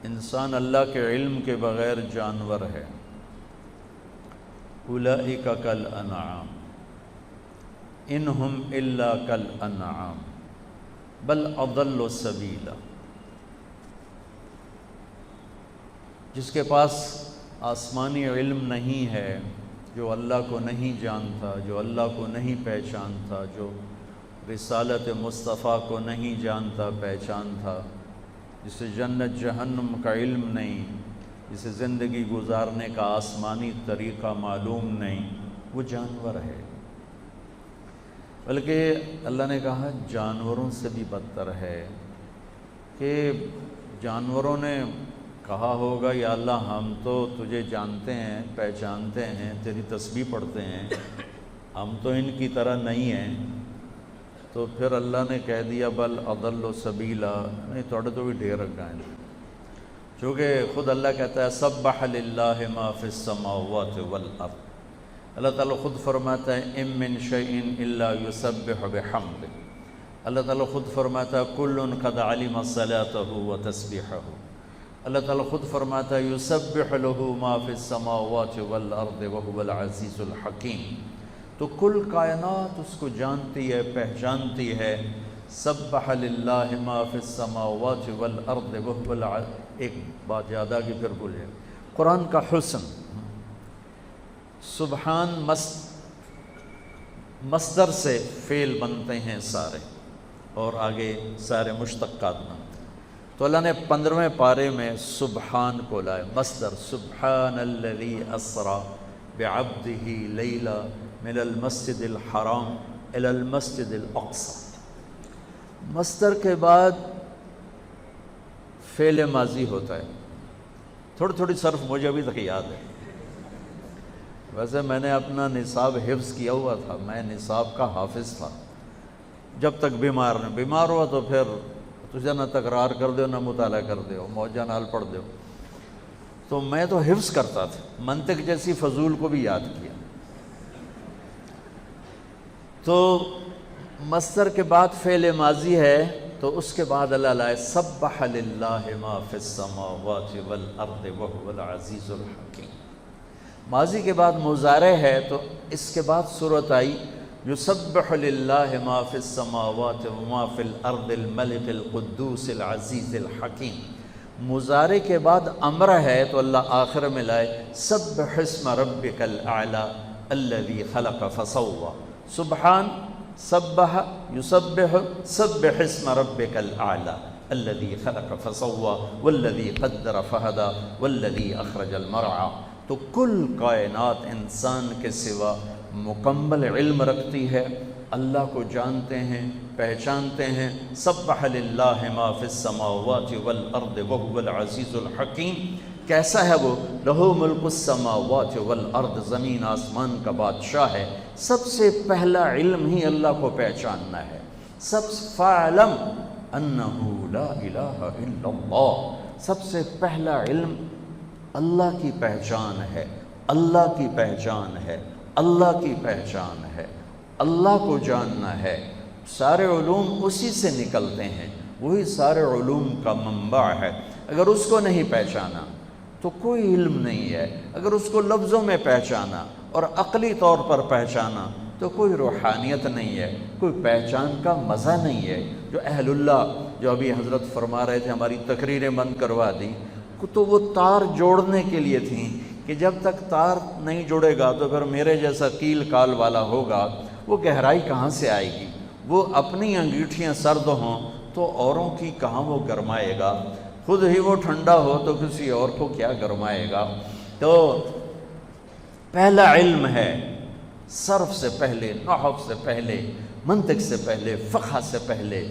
انسان اللہ کے علم کے بغیر جانور ہے۔ اولئک کالانعام ان ہم الا کالانعام بل اضل سبیلا۔ جس کے پاس آسمانی علم نہیں ہے، جو اللہ کو نہیں جانتا، جو اللہ کو نہیں پہچانتا، جو رسالت مصطفیٰ کو نہیں جانتا پہچانتا، جسے جنت جہنم کا علم نہیں، جسے زندگی گزارنے کا آسمانی طریقہ معلوم نہیں، وہ جانور ہے۔ بلکہ اللہ نے کہا جانوروں سے بھی بدتر ہے، کہ جانوروں نے کہا ہوگا یا اللہ ہم تو تجھے جانتے ہیں، پہچانتے ہیں، تیری تسبیح پڑھتے ہیں، ہم تو ان کی طرح نہیں ہیں۔ تو پھر اللہ نے کہہ دیا بل اضل سبیلا، نہیں توڑے تو بھی ڈھیر رکھا ہے، چونکہ خود اللہ کہتا ہے سبح للہ ما فی السماوات والارض۔ اللہ تعالیٰ خود فرماتا ہے ام من شیء الا یسبح بحمدہ۔ اللہ تعالیٰ خود فرماتا ہے کل قد علم صلاتہ وتسبیحہ۔ اللہ تعالیٰ خود فرماتا ہے یسبح لہ ما فی السماوات والارض وہو العزیز الحکیم۔ تو کل کائنات اس کو جانتی ہے، پہچانتی ہے۔ سبح للہ ما فی السماوات والارض وہو ایک بات یاد آ گئی پھر بھولے۔ قرآن کا حسن، سبحان مصدر سے فعل بنتے ہیں سارے، اور آگے سارے مشتقات بنتے ہیں۔ تو اللہ نے 15ویں پارے میں سبحان کو لائے، مصدر سبحان الذی اسری بعبدہ لیلا من المسجد الحرام الی المسجد الاقصی۔ مصدر کے بعد فعل ماضی ہوتا ہے۔ تھوڑی تھوڑی صرف مجھے ابھی تک یاد ہے، ویسے میں نے اپنا نصاب حفظ کیا ہوا تھا، میں نصاب کا حافظ تھا جب تک بیمار ہوا تو پھر تجھے نہ تکرار کر دو نہ مطالعہ کر دو، موجہ نال پڑھ دو۔ تو میں تو حفظ کرتا تھا، منطق جیسی فضول کو بھی یاد کیا۔ تو مصدر کے بعد فعل ماضی ہے، تو اس کے بعد اللہ لائے سبح للہ ما فی السماوات والارض وہو العزیز الحکیم۔ ماضی کے بعد مضارع ہے، تو اس کے بعد صورت آئی یسبح للہ ما فی السماوات وما فی الارض الملک القدوس العزیز الحکیم۔ مضارع کے بعد امر ہے، تو اللہ آخر میں لائے سبح اسم ربک الاعلی الذی خلق فسوی۔ سبحان، سبح، یسبح، سبح اسم ربک الاعلی الذی خلق فسوی والذی قدر فہدی والذی اخرج المرعی۔ تو کل کائنات انسان کے سوا مکمل علم رکھتی ہے، اللہ کو جانتے ہیں، پہچانتے ہیں۔ سبح للہ ما فی السماوات والارض وہو العزیز الحکیم۔ کیسا ہے وہ؟ لہ ملک السماوات والارض، زمین آسمان کا بادشاہ ہے۔ سب سے پہلا علم ہی اللہ کو پہچاننا ہے۔ فاعلم انہ لا الہ الا اللہ، سب سے پہلا علم اللہ کی پہچان ہے، اللہ کی پہچان ہے، اللہ کی پہچان ہے، اللہ کو جاننا ہے۔ سارے علوم اسی سے نکلتے ہیں، وہی سارے علوم کا منبع ہے۔ اگر اس کو نہیں پہچانا تو کوئی علم نہیں ہے، اگر اس کو لفظوں میں پہچانا اور عقلی طور پر پہچانا تو کوئی روحانیت نہیں ہے، کوئی پہچان کا مزہ نہیں ہے۔ جو اہل اللہ، جو ابھی حضرت فرما رہے تھے، ہماری تقریریں بند کروا دی، تو وہ تار جوڑنے کے لیے تھیں کہ جب تک تار نہیں جڑے گا تو پھر میرے جیسا کیل کال والا ہوگا، وہ گہرائی کہاں سے آئے گی؟ وہ اپنی انگیٹھیاں سرد ہوں تو اوروں کی کہاں وہ گرمائے گا؟ خود ہی وہ ٹھنڈا ہو تو کسی اور کو کیا گرمائے گا؟ تو پہلا علم ہے، صرف سے پہلے، نحو سے پہلے، منطق سے پہلے، فقہ سے پہلے۔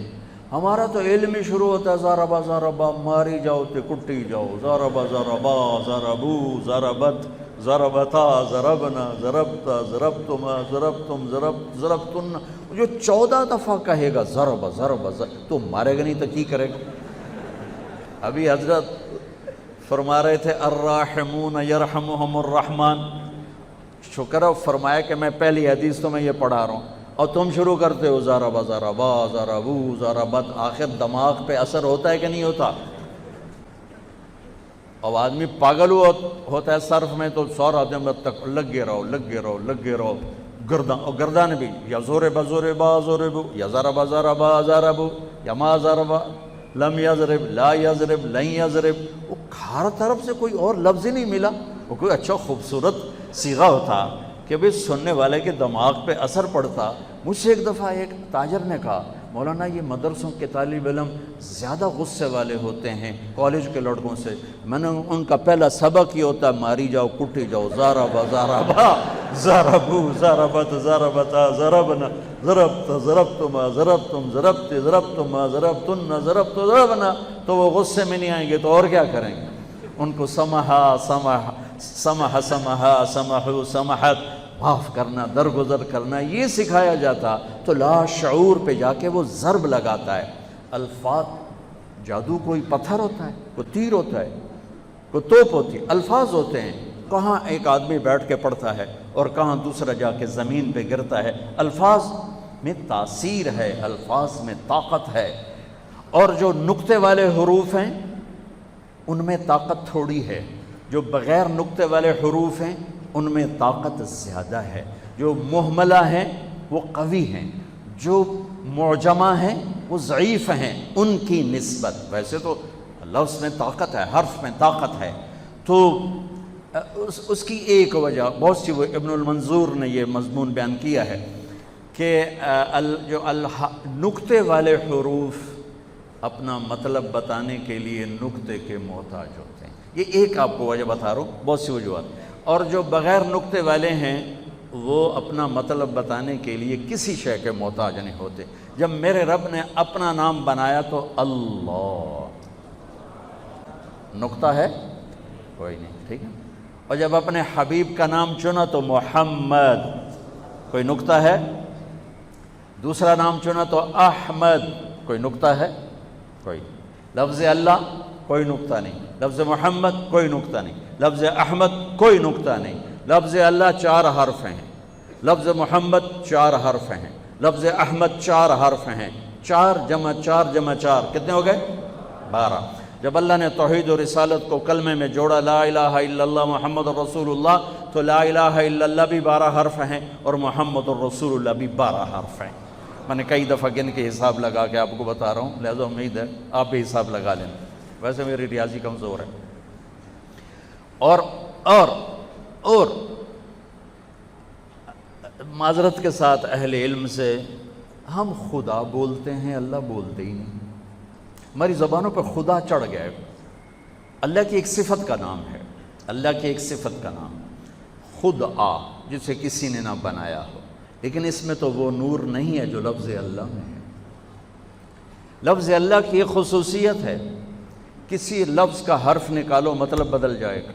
ہمارا تو علم ہی شروع ہوتا ہے ضربا ضربا، ماری جاؤ تے کٹی جاؤ، ضربا ضربا، ضربو ضربت، ضربتا ضربنا، ضربتا ضربتما، ضربتم ضربتن۔ جو 14 دفعہ کہے گا ضرب ضرب تو مارے گا نہیں تو کی کرے گا؟ ابھی حضرت فرما رہے تھے الراحمون یرحمہم الرحمن، شکر ہے فرمایا کہ میں پہلی حدیث تو میں یہ پڑھا رہا ہوں اور تم شروع کرتے ہو ضربا ضربا ضربو ضربت۔ آخر دماغ پہ اثر ہوتا ہے کہ نہیں ہوتا؟ اب آدمی پاگل ہوتا ہے صرف میں تو 100 آدمی تک لگے رہو گردان بھی یا زور با زور بو یا ضرب ضربو یا ما ضرب لم یضرب لا یضرب لن یضرب، وہ ہر طرف سے کوئی اور لفظ ہی نہیں ملا۔ وہ کوئی اچھا خوبصورت صیغہ ہوتا کہ بھئی سننے والے کے دماغ پہ اثر پڑتا۔ مجھ سے ایک دفعہ ایک تاجر نے کہا مولانا یہ مدرسوں کے طالب علم زیادہ غصے والے ہوتے ہیں کالج کے لڑکوں سے، میں نے ان کا پہلا سبق یہ ہوتا ہے ماری جاؤ کٹی جاؤ، ضربا ضربو ضربت ضربتا ضربنا ضربت ضربتما ضربتم ضربت ضربتما ضربتن ضربت ضربنا، تو وہ غصے میں نہیں آئیں گے تو اور کیا کریں گے؟ ان کو سمحا سمحو سمحت، معاف کرنا، درگزر کرنا، یہ سکھایا جاتا تو لا شعور پہ جا کے وہ ضرب لگاتا ہے۔ الفاظ جادو کوئی پتھر ہوتا ہے، کوئی تیر ہوتا ہے، کوئی توپ ہوتی ہے، الفاظ ہوتے ہیں، کہاں ایک آدمی بیٹھ کے پڑھتا ہے اور کہاں دوسرا جا کے زمین پہ گرتا ہے۔ الفاظ میں تاثیر ہے، الفاظ میں طاقت ہے، اور جو نقطے والے حروف ہیں ان میں طاقت تھوڑی ہے، جو بغیر نقطے والے حروف ہیں ان میں طاقت زیادہ ہے، جو مہملہ ہیں وہ قوی ہیں، جو معجمہ ہیں وہ ضعیف ہیں ان کی نسبت۔ ویسے تو لفظ میں طاقت ہے، حرف میں طاقت ہے، تو اس کی ایک وجہ بہت سی، وہ ابن المنظور نے یہ مضمون بیان کیا ہے کہ جو نقطے والے حروف اپنا مطلب بتانے کے لیے نقطے کے محتاج ہوتے ہیں، یہ ایک آپ کو وجہ بتا رہا ہوں، بہت سی وجوہات، اور جو بغیر نقطے والے ہیں وہ اپنا مطلب بتانے کے لیے کسی شے کے محتاج نہیں ہوتے۔ جب میرے رب نے اپنا نام بنایا تو اللہ، نقطہ ہے کوئی نہیں، ٹھیک ہے، اور جب اپنے حبیب کا نام چنا تو محمد، کوئی نقطہ ہے، دوسرا نام چنا تو احمد، کوئی نقطہ ہے کوئی، لفظ اللہ کوئی نقطہ نہیں، لفظ محمد کوئی نقطہ نہیں، لفظ احمد کوئی نقطہ نہیں، لفظ اللہ 4 حرف ہیں، لفظ محمد 4 حرف ہیں، لفظ احمد 4 حرف ہیں، 4 جمع 4 جمع 4 کتنے ہو گئے؟ 12۔ جب اللہ نے توحید و رسالت کو کلمے میں جوڑا لا الہ الا اللہ محمد الرسول اللہ، تو لا الہ الا اللہ بھی 12 حرف ہیں اور محمد الرسول اللہ بھی 12 حرف ہیں۔ میں نے کئی دفعہ گن کے حساب لگا کے آپ کو بتا رہا ہوں، لہذا امید ہے آپ بھی حساب لگا لینا، ویسے میری ریاضی کمزور ہے۔ اور معذرت کے ساتھ اہل علم سے، ہم خدا بولتے ہیں، اللہ بولتے ہی نہیں، ہماری زبانوں پہ خدا چڑھ گیا ہے۔ اللہ کی ایک صفت کا نام ہے، اللہ کی ایک صفت کا نام خدا، جسے کسی نے نہ بنایا ہو، لیکن اس میں تو وہ نور نہیں ہے جو لفظ اللہ میں ہے۔ لفظ اللہ کی ایک خصوصیت ہے، کسی لفظ کا حرف نکالو مطلب بدل جائے گا،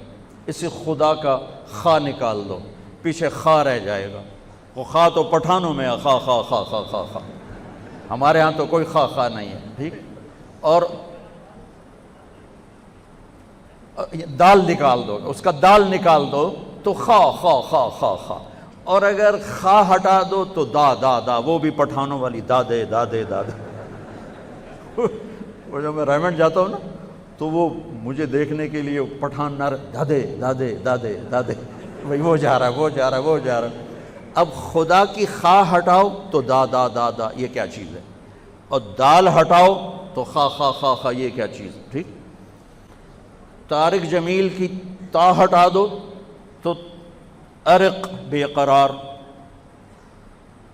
اسی خدا کا خا نکال دو پیچھے خا رہ جائے گا، وہ خا تو پٹھانوں میں خا خا خا خا خا خا، ہمارے ہاں تو کوئی خا خا نہیں ہے، ٹھیک۔ اور دال نکال دو، اس کا دال نکال دو تو خا خا خا خا خا، اور اگر خا ہٹا دو تو دا دا دا، وہ بھی پٹھانوں والی دادے دادے دادے۔ وہ جب میں ریمنڈ جاتا ہوں نا تو وہ مجھے دیکھنے کے لیے پٹھان نہ دادے دادے دادے دادے، بھائی وہ جا رہا ہے وہ جا رہا ہے وہ جا رہا ہے۔ اب خدا کی خا ہٹاؤ تو دا دا دا دا، یہ کیا چیز ہے، اور دال ہٹاؤ تو خا خا خا خا، یہ کیا چیز ہے، ٹھیک۔ طارق جمیل کی تا ہٹا دو تو ارق بے قرار،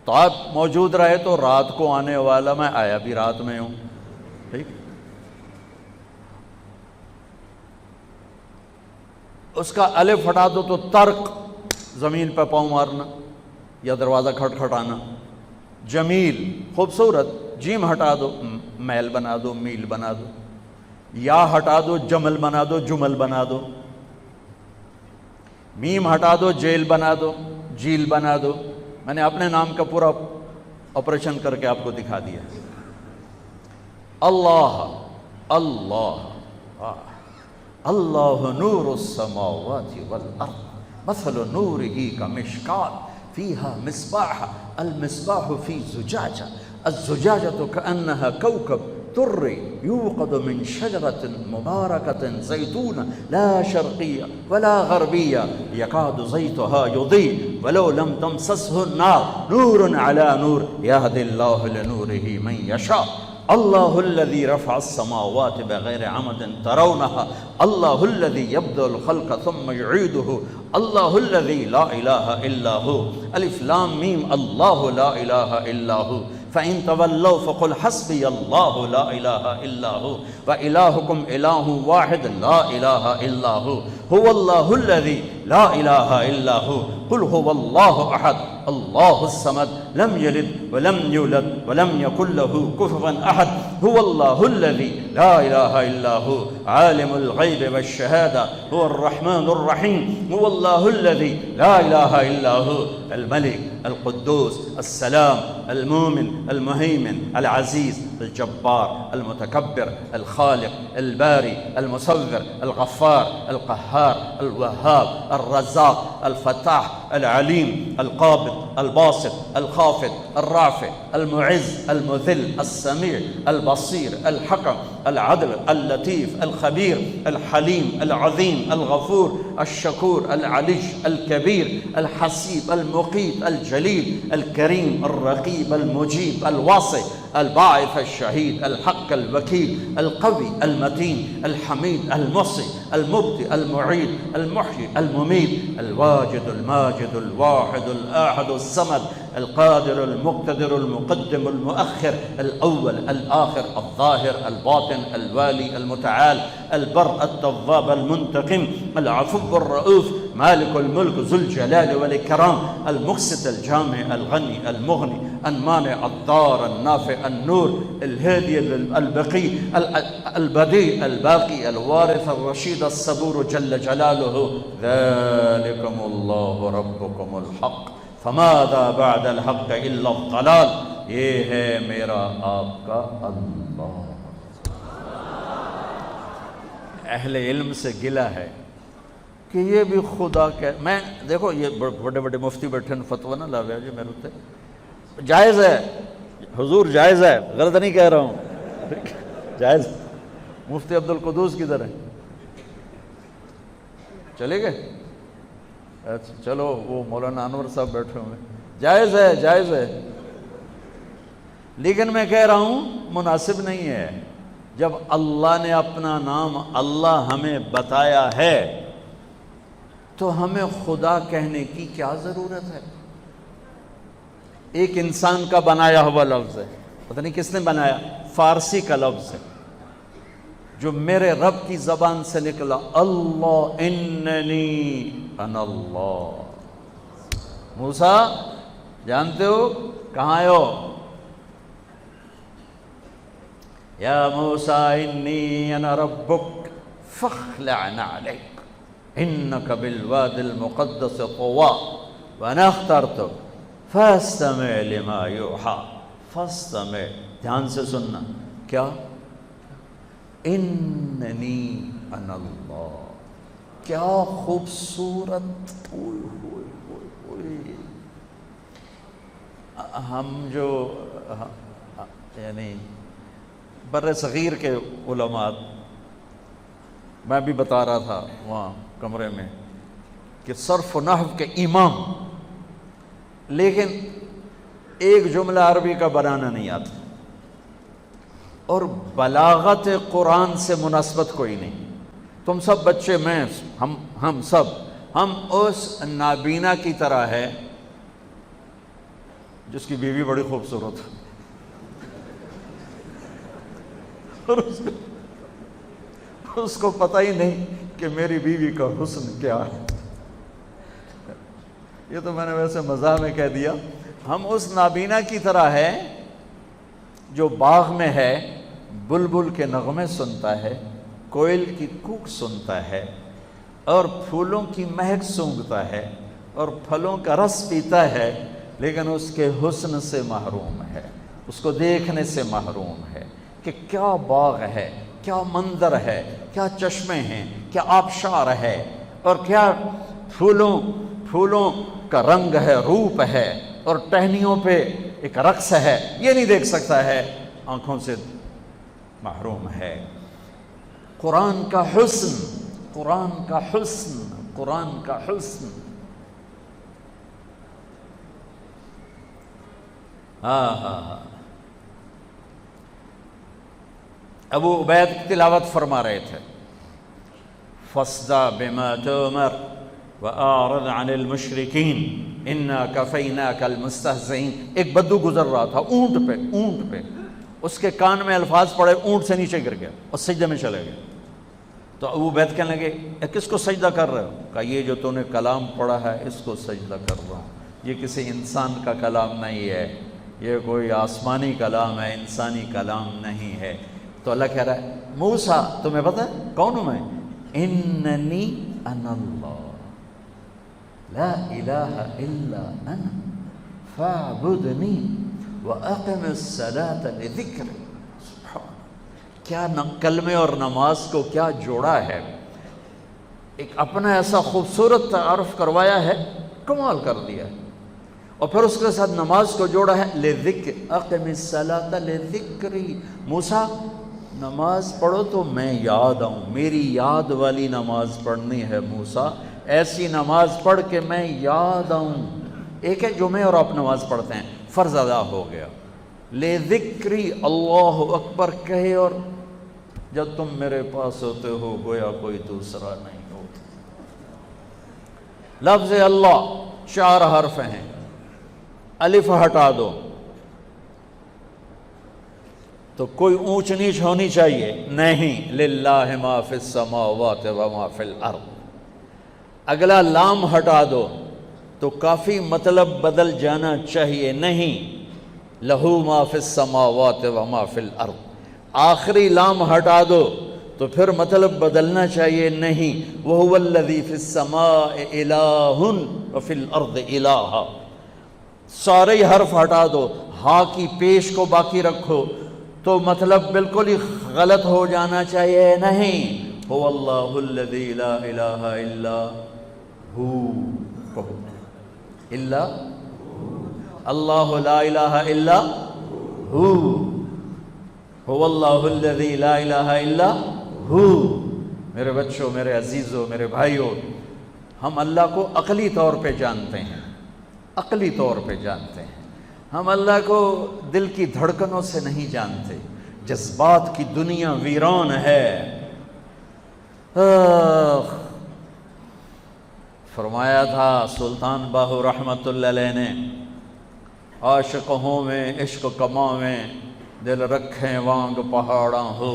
تا موجود رہے تو رات کو آنے والا، میں آیا بھی رات میں ہوں، ٹھیک۔ اس کا الف ہٹا دو تو ترک، زمین پہ پاؤں مارنا یا دروازہ کھٹکھٹانا۔ جمیل خوبصورت، جیم ہٹا دو میل بنا دو میل بنا دو، یا ہٹا دو جمل بنا دو جمل بنا دو، میم ہٹا دو جیل بنا دو جیل بنا دو۔ میں نے اپنے نام کا پورا آپریشن کر کے آپ کو دکھا دیا۔ اللہ اللہ اللہ نور السماوات والارض مثل نورہ کمشکاۃ فیہا مصباح المصباح فی زجاجہ الزجاجۃ کأنہا کوکب الدر يوقد من شجرة مباركة زيتونة لا شرقية ولا غربية يكاد زيتها يضيء ولو لم تمسسه النار نور على نور يهدي الله لنوره من يشاء الله الذي رفع السماوات بغير عمد ترونها الله الذي يبدأ الخلق ثم يعيده الله الذي لا إله إلا هو ألف لام ميم الله لا إله إلا هو فإن تولوا فقل حسبي الله لا إله إلا هو وإلهكم إله واحد لا إله إلا هو هو الله الذي لا إله إلا هو قل هو الله أحد الله الصمد لم يلد ولم يولد ولم يكن له كفوا أحد هو الله الذي لا إله إلا هو عالم الغيب والشهادة هو الرحمن الرحيم هو الله الذي لا إله إلا هو الملك القدوس السلام المؤمن المهيمن العزيز الجبار المتكبر الخالق الباري المصور الغفار القهار الوهاب الرزاق الفتاح العليم القابض الباسط الخافض الرافع المعز المذل السميع البصير الحكم العدل اللطيف الخبير الحليم العظيم الغفور الشكور العلي الكبير الحسيب المقيت الجليل الكريم الرقيب المجيب الواصي الباعث الشهيد الحق الوكيل القوي المتين الحميد المحصي المبدئ المعيد المحيي المميت الواجد الماجد الواحد الآحد الصمد القادر المقتدر المقدم المؤخر الأول الآخر الظاهر الباطن الوالي المتعال البر التواب المنتقم العفو الرؤوف مالك الملك ذو الجلال والإكرام المقسط الجامع الغني المغني المانع الضار النافع النور الهادي البقي البديع الباقي الوارث الرشيد الصبور جل جلاله ذلكم الله ربكم الحق فماذا بعد الحق الا الضلال یہ ہے میرا آپ کا اللہ۔ اہل علم سے گلہ ہے کہ یہ بھی خدا کہ میں دیکھو یہ بڑے بڑے مفتی بیٹھے فتویٰ نہ لاوے جی میرے تے جائز ہے حضور جائز ہے غلط نہیں کہہ رہا ہوں جائز۔ مفتی عبدالقدوس کدھر ہے؟ چلے گئے؟ اچھا چلو وہ مولانا انور صاحب بیٹھے ہوئے۔ جائز ہے جائز ہے، لیکن میں کہہ رہا ہوں مناسب نہیں ہے۔ جب اللہ نے اپنا نام اللہ ہمیں بتایا ہے تو ہمیں خدا کہنے کی کیا ضرورت ہے؟ ایک انسان کا بنایا ہوا لفظ ہے، پتہ نہیں کس نے بنایا، فارسی کا لفظ ہے جو میرے رب کی زبان سے نکلا، اللہ اننی انا اللہ۔ موسیٰ جانتے ہو کہاں آئے ہو؟ یا موسیٰ انی انا ربک فاخلع نعلیک انک بالواد المقدس طویٰ وانا اخترتک فاستمع لما یوحیٰ۔ فاستمع، دھیان سے سننا، کیا؟ اننی انا اللہ۔ کیا خوبصورت، ہم جو یعنی بر صغیر کے علماء، میں بھی بتا رہا تھا وہاں کمرے میں کہ صرف و نحو کے امام، لیکن ایک جملہ عربی کا بنانا نہیں آتا، اور بلاغت قرآن سے مناسبت کوئی نہیں۔ تم سب بچے، میں ہم سب اس نابینا کی طرح ہے جس کی بیوی بڑی خوبصورت ہے اور اس کو پتہ ہی نہیں کہ میری بیوی کا حسن کیا ہے۔ یہ تو میں نے ویسے مزاح میں کہہ دیا۔ ہم اس نابینا کی طرح ہے جو باغ میں ہے، بلبل کے نغمے سنتا ہے، کوئل کی کوک سنتا ہے، اور پھولوں کی مہک سونگھتا ہے، اور پھلوں کا رس پیتا ہے، لیکن اس کے حسن سے محروم ہے، اس کو دیکھنے سے محروم ہے کہ کیا باغ ہے، کیا منظر ہے، کیا چشمے ہیں، کیا آبشار ہے، اور کیا پھولوں کا رنگ ہے، روپ ہے، اور ٹہنیوں پہ ایک رقص ہے۔ یہ نہیں دیکھ سکتا ہے آنکھوں سے محروم ہے۔ قرآن کا حسن، قرآن کا حسن، قرآن کا حسن۔ ہاں ہاں ہاں، ابو عبید کی تلاوت فرما رہے تھے، فَاصْدَعْ بِمَا تُؤْمَرُ وَأَعْرِضْ عَنِ الْمُشْرِكِينَ إِنَّا كَفَيْنَاكَ الْمُسْتَهْزِئِينَ۔ ایک بدو گزر رہا تھا اونٹ پہ، اس کے کان میں الفاظ پڑے، اونٹ سے نیچے گر گیا اور سجدے میں چلے گئے۔ تو ابو عبید کہنے لگے کس کو سجدہ کر رہے ہو؟ کہا یہ جو تو نے کلام پڑھا ہے اس کو سجدہ کر رہا ہوں، یہ کسی انسان کا کلام نہیں ہے، یہ کوئی آسمانی کلام ہے، انسانی کلام نہیں ہے۔ تو اللہ کہہ رہا ہے موسیٰ تمہیں پتہ ہے کون ہوں میں؟ اننی انا اللہ لا الہ الا انا فاعبدنی واقم الصلاۃ لذکری۔ کیا کلمے اور نماز کو کیا جوڑا ہے، ایک اپنا ایسا خوبصورت تعارف کروایا ہے، کمال کر دیا ہے، اور پھر اس کے ساتھ نماز کو جوڑا ہے لذکر، اقم الصلاۃ لذکری۔ موسیٰ نماز پڑھو تو میں یاد آؤں، میری یاد والی نماز پڑھنی ہے موسیٰ، ایسی نماز پڑھ کے میں یاد آؤں۔ ایک ہے جو میں اور آپ نماز پڑھتے ہیں، فرض ادا ہو گیا، لذکری اللہ اکبر کہے، اور جب تم میرے پاس ہوتے ہو گویا کوئی دوسرا نہیں ہو۔ لفظ اللہ 4 حرف ہیں، الف ہٹا دو تو کوئی اونچ نیچ ہونی چاہیے نہیں، للہ ما فی السماوات و ما فی الارض۔ اگلا لام ہٹا دو تو کافی مطلب بدل جانا چاہیے نہیں، لہو ما فی السماوات و ما فی الارض۔ آخری لام ہٹا دو تو پھر مطلب بدلنا چاہیے نہیں، وہو الذی فی السماء الہ وفی الارض الہ۔ سارے حرف ہٹا دو، ہا کی پیش کو باقی رکھو تو مطلب بالکل ہی غلط ہو جانا چاہیے نہیں، هو اللہ الذی لا الہ الا ہو، الا اللہ لا الہ الا ہو، هو اللہ الذی لا الہ الا ہو۔ میرے بچوں، میرے عزیزوں، میرے بھائیوں، ہم اللہ کو عقلی طور پہ جانتے ہیں، عقلی طور پہ جانتے ہیں، ہم اللہ کو دل کی دھڑکنوں سے نہیں جانتے، جذبات کی دنیا ویران ہے۔ فرمایا تھا سلطان باہو رحمت اللہ علیہ نے، عاشق ہوں میں عشق کماں میں، دل رکھیں وانگ پہاڑاں ہو،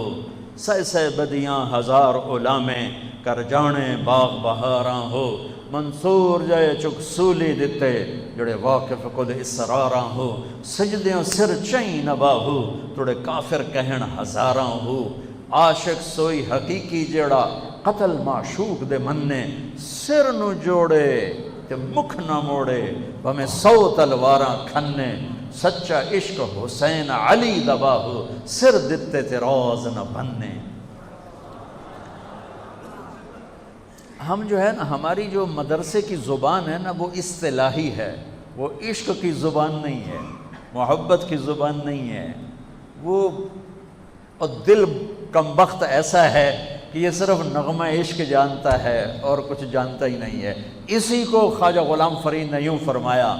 سہ سہ بدیاں ہزار علامیں، کر جانے باغ بہاراں ہو، منصور جائے چک سولی دیتے، جڑے واقف کل اسراراں ہو، سجدیاں سر چین نبا ہو، توڑے کافر کہن ہزاراں ہو، عاشق سوئی حقیقی جڑا قتل معشوق دے مننے، سر نو جوڑے تے مکھ نہ موڑے، بھمیں 100 تلواراں کھنے، سچا عشق حسین علی دبا ہو، سر دیتے تے روز نہ بننے۔ ہم جو ہے نا، ہماری جو مدرسے کی زبان ہے نا، وہ اصطلاحی ہے، وہ عشق کی زبان نہیں ہے، محبت کی زبان نہیں ہے، وہ اور دل کمبخت ایسا ہے کہ یہ صرف نغمہ عشق جانتا ہے اور کچھ جانتا ہی نہیں ہے۔ اسی کو خواجہ غلام فرید نے یوں فرمایا،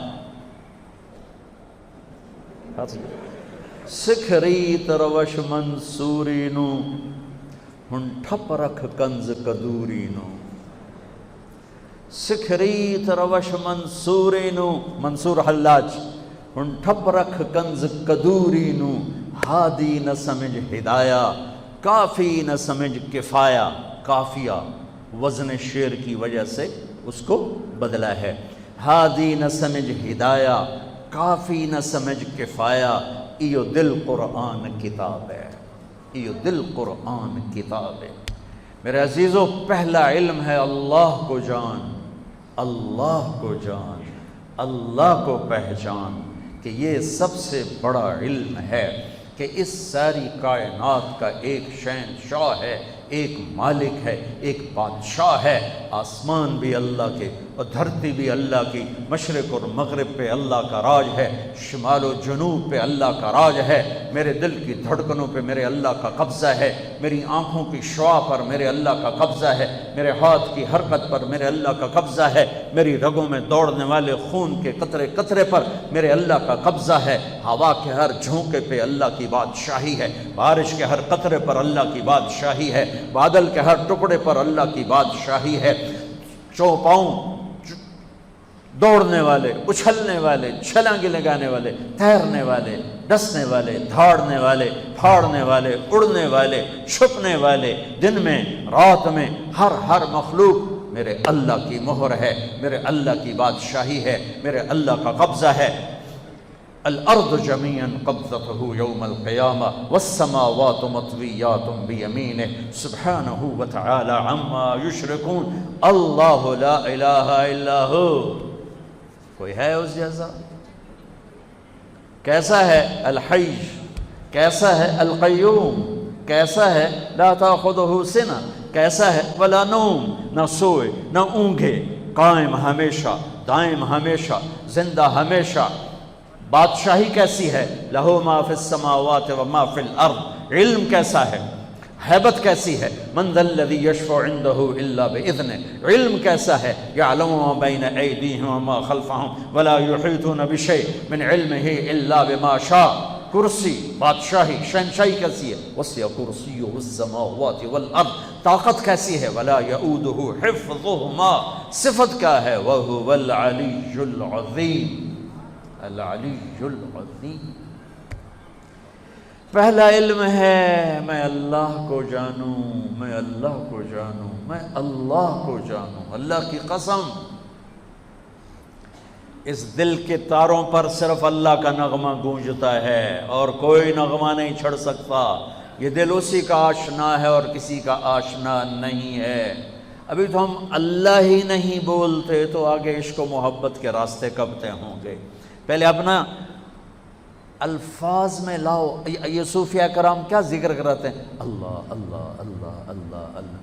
سکھ ریت روش منصوری نو، ہن ٹھپ رکھ کنز کدوری نو، سکھ ریت روش منصوری نو، منصور حلاج، ہن ٹھپ رکھ کنز کدوری نو، ہادی نہ سمجھ ہدایہ، کافی نہ سمجھ کفایہ، کافیہ وزن شعر کی وجہ سے اس کو بدلا ہے، ہادی نہ سمجھ ہدایہ، کافی نہ سمجھ کفایہ، ایو دل قرآن کتاب ہے، ایو دل قرآن کتاب ہے۔ میرے عزیزو، پہلا علم ہے اللہ کو جان، اللہ کو جان، اللہ کو پہچان، کہ یہ سب سے بڑا علم ہے کہ اس ساری کائنات کا ایک شہنشاہ ہے، ایک مالک ہے، ایک بادشاہ ہے، آسمان بھی اللہ کے اور دھرتی بھی اللہ کی، مشرق اور مغرب پہ اللہ کا راج ہے، شمال و جنوب پہ اللہ کا راج ہے، میرے دل کی دھڑکنوں پہ میرے اللہ کا قبضہ ہے، میری آنکھوں کی شعاع پر میرے اللہ کا قبضہ ہے، میرے ہاتھ کی حرکت پر میرے اللہ کا قبضہ ہے، میری رگوں میں دوڑنے والے خون کے قطرے قطرے پر میرے اللہ کا قبضہ ہے، ہوا کے ہر جھونکے پہ اللہ کی بادشاہی ہے، بارش کے ہر قطرے پر اللہ کی بادشاہی ہے، بادل کے ہر ٹکڑے پر اللہ کی بادشاہی ہے۔ چوپاؤں دوڑنے والے، اچھلنے والے، چھلانگیں لگانے والے، تیرنے والے، ڈسنے والے، دھاڑنے والے، پھاڑنے والے، اڑنے والے، چھپنے والے، دن میں رات میں، ہر مخلوق میرے اللہ کی مہر ہے، میرے اللہ کی بادشاہی ہے، میرے اللہ کا قبضہ ہے۔ الارض جميعا قبضته يوم القيامة والسماوات مطويات بيمينه سبحانه وتعالى عما يشركون اللہ لا الہ الا ہو۔ کوئی ہے اس جیسا؟ کیسا ہے الحی، کیسا ہے القیوم، کیسا ہے لا تاخذہ سنہ، کیسا ہے ولا نوم، نہ سوئے نہ اونگے، قائم ہمیشہ، دائم ہمیشہ، زندہ ہمیشہ۔ بادشاہی کیسی ہے؟ لہو ما فی السماوات و ما فی الارض، علم کیسا ہے، ہیبت کیسی ہے؟ من ذا الذی یشفع عندہ الا باذنہ، علم کیسا ہے؟ یعلم ما بین ایدیہم وما خلفہم ولا یحیطون بشیء من علمہ الا بما شاء۔ کرسی، بادشاہی، شہنشاہی کیسی ہے؟ وسع کرسیہ السماوات والارض، طاقت کیسی ہے؟ ولا یؤودہ حفظہما، صفت کیا ہے؟ وہو العلی العظیم، العلی العظیم۔ پہلا علم ہے میں اللہ کو جانوں، میں اللہ کو جانوں، میں اللہ کو جانوں۔ اللہ کی قسم اس دل کے تاروں پر صرف اللہ کا نغمہ گونجتا ہے اور کوئی نغمہ نہیں چھڑ سکتا۔ یہ دل اسی کا آشنا ہے اور کسی کا آشنا نہیں ہے۔ ابھی تو ہم اللہ ہی نہیں بولتے تو آگے عشق و محبت کے راستے کب طے ہوں گے؟ پہلے اپنا الفاظ میں لاؤ۔ یہ صوفیہ کرام کیا ذکر کراتے ہیں؟ اللہ اللہ اللہ اللہ اللہ۔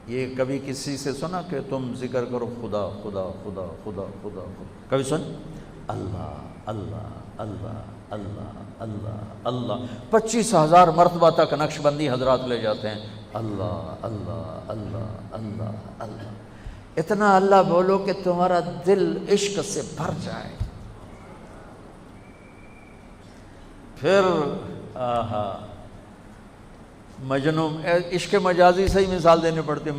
یہ کبھی کسی سے سنا کہ تم ذکر کرو خدا خدا خدا خدا خدا خدا؟ کبھی سن؟ اللہ اللہ اللہ اللہ اللہ اللہ، 25,000 مرتبہ تک نقش بندی حضرات لے جاتے ہیں۔ اللہ اللہ اللہ اللہ اللہ، اتنا اللہ بولو کہ تمہارا دل عشق سے بھر جائے۔ پھر مجنوں، عشق مجازی سے ہی مثال دینی پڑتی ہے۔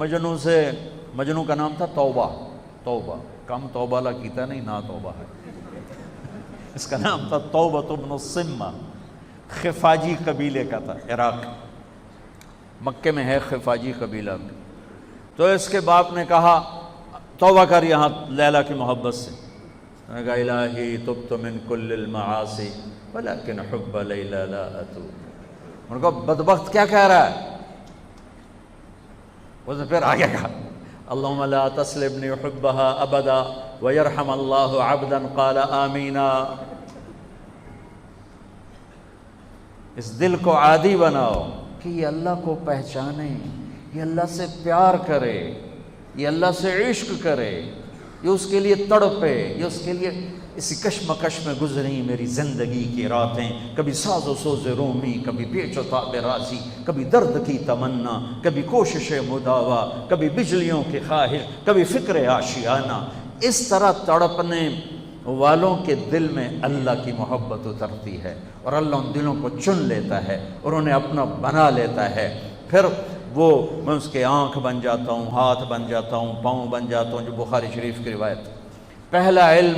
مجنوں کا نام تھا توبہ، توبہ کم توبہ لا کیتا نہیں، نہ توبہ ہے، اس کا نام تھا توبہ بن الصمہ، خفاجی قبیلے کا تھا، عراق، مکے میں ہے خفاجی قبیلہ۔ تو اس کے باپ نے کہا توبہ کر یہاں لیلا کی محبت سے۔ میں نے کہا الہی تبت من کل المعاصی ولیکن حب لیلا لا اتوب۔ انہوں نے کہا بدبخت کیا کہہ رہا ہے؟ اس نے پھر آگے کہا اللہم لا تسلبنی حبها ابدا ویرحم اللہ عبدا قال آمینا۔ اس دل کو عادی بناؤ کہ یہ اللہ کو پہچانے، یہ اللہ سے پیار کرے، یہ اللہ سے عشق کرے، یہ اس کے لیے تڑپے، یہ اس کے لیے اسی کشمکش میں گزری میری زندگی کی راتیں، کبھی ساز و سوز رومی، کبھی پیچ و تاب راضی، کبھی درد کی تمنا، کبھی کوشش مداوا، کبھی بجلیوں کی خواہش، کبھی فکر آشیانہ۔ اس طرح تڑپنے والوں کے دل میں اللہ کی محبت اترتی ہے اور اللہ ان دلوں کو چن لیتا ہے اور انہیں اپنا بنا لیتا ہے۔ پھر وہ میں اس کے آنکھ بن جاتا ہوں، ہاتھ بن جاتا ہوں، پاؤں بن جاتا ہوں، جو بخاری شریف کی روایت۔ پہلا علم